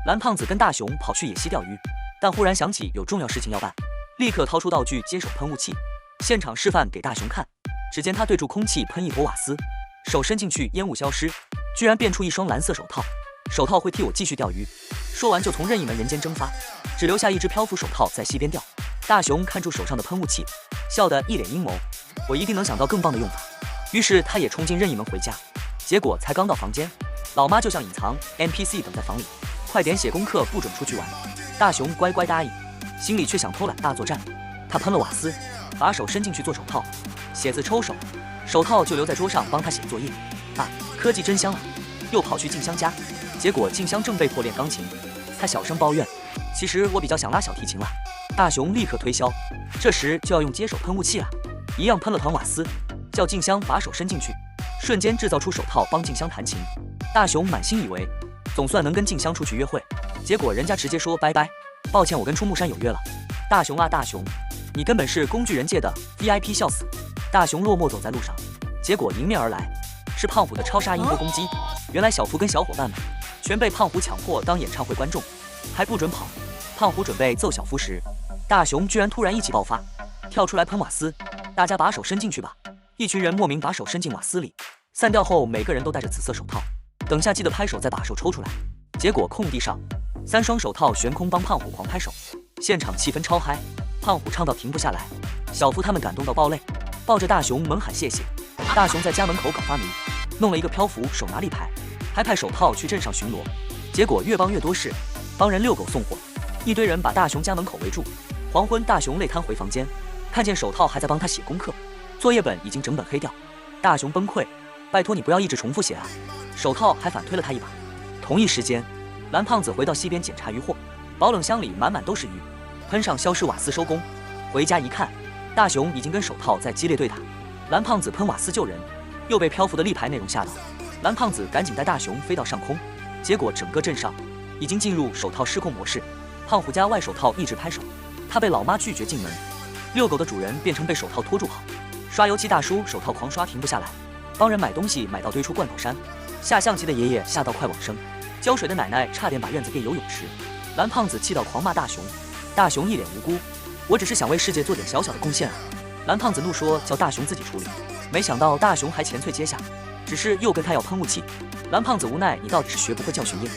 蓝胖子跟大熊跑去野溪钓鱼，但忽然想起有重要事情要办，立刻掏出道具接手喷雾器，现场示范给大熊看。只见他对住空气喷一坨瓦斯，手伸进去，烟雾消失，居然变出一双蓝色手套。手套会替我继续钓鱼。说完就从任意门人间蒸发，只留下一只漂浮手套在溪边钓。大熊看住手上的喷雾器，笑得一脸阴谋。我一定能想到更棒的用法。于是他也冲进任意门回家。结果才刚到房间，老妈就像隐藏 NPC 等在房里，快点写功课，不准出去玩。大熊乖乖答应，心里却想偷懒大作战。他喷了瓦斯，把手伸进去做手套，写字抽手，手套就留在桌上帮他写作业。啊，科技真香啊！又跑去静香家，结果静香正被迫练钢琴，他小声抱怨：“其实我比较想拉小提琴了。”大熊立刻推销，这时就要用接手喷雾器了，一样喷了团瓦斯，叫静香把手伸进去，瞬间制造出手套帮静香弹琴。大熊满心以为总算能跟静香出去约会，结果人家直接说拜拜，抱歉，我跟出木山有约了。大熊啊大熊，你根本是工具人界的 VIP， 笑死！大熊落寞走在路上，结果迎面而来是胖虎的超杀音波攻击。原来小图跟小伙伴们全被胖虎抢货当演唱会观众，还不准跑。胖虎准备揍小夫时，大熊居然突然一起爆发，跳出来喷瓦斯。大家把手伸进去吧！一群人莫名把手伸进瓦斯里，散掉后每个人都戴着紫色手套。等下记得拍手再把手抽出来。结果空地上3双手套悬空帮胖虎狂拍手，现场气氛超嗨，胖虎唱到停不下来，小夫他们感动到爆泪，抱着大熊猛喊谢谢。大熊在家门口搞发明，弄了一个漂浮手拿立牌，还派手套去镇上巡逻，结果越帮越多事，帮人遛狗送货，一堆人把大熊家门口围住。黄昏，大熊累瘫回房间，看见手套还在帮他写功课，作业本已经整本黑掉。大熊崩溃，拜托你不要一直重复写啊！手套还反推了他一把。同一时间，蓝胖子回到溪边检查渔获，保冷箱里满满都是鱼，喷上消失瓦斯收工。回家一看，大熊已经跟手套在激烈对打，蓝胖子喷瓦斯救人，又被漂浮的立牌内容吓到。蓝胖子赶紧带大熊飞到上空，结果整个镇上已经进入手套失控模式。胖虎家外手套一直拍手，他被老妈拒绝进门。遛狗的主人变成被手套拖住跑，刷油漆大叔手套狂刷停不下来，帮人买东西买到堆出罐头山，下象棋的爷爷吓到快往生，浇水的奶奶差点把院子变游泳池。蓝胖子气到狂骂大熊，大熊一脸无辜，我只是想为世界做点小小的贡献啊！蓝胖子怒说叫大熊自己处理，没想到大熊还前脆接下，只是又跟他要喷雾器。蓝胖子无奈，你到底是学不会教训硬。